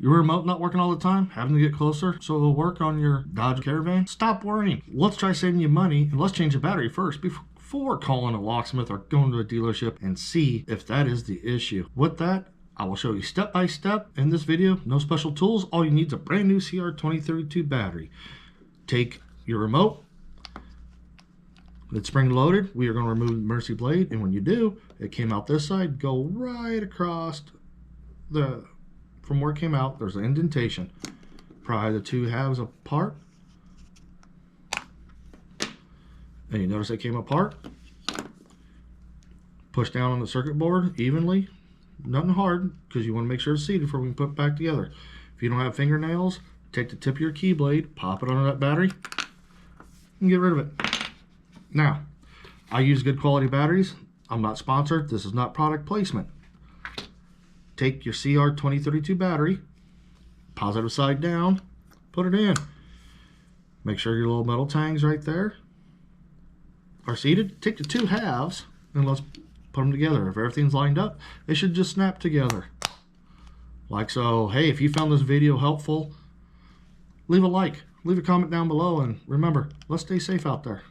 Your remote not working all the time, having to get closer so it'll work on your Dodge Caravan? Stop worrying. Let's try saving you money and let's change the battery first before calling a locksmith or going to a dealership and see if that is the issue. With that, I will show you step by step in this video. No special tools. All you need is a brand new CR2032 battery. Take your remote. It's spring loaded. We are going to remove the emergency blade, and when you do, it came out this side. Go right across from where it came out. There's an indentation. Pry the two halves apart, and you notice they came apart. Push down on the circuit board evenly, nothing hard, because you want to make sure it's seated before we can put it back together. If you don't have fingernails, take the tip of your key blade, pop it onto that battery, and get rid of it. Now, I use good quality batteries. I'm not sponsored. This is not product placement. Take your CR2032 battery, positive side down, put it in. Make sure your little metal tangs right there are seated. Take the two halves and let's put them together. If everything's lined up, it should just snap together. Like so. Hey, if you found this video helpful, leave a like, leave a comment down below, and remember, let's stay safe out there.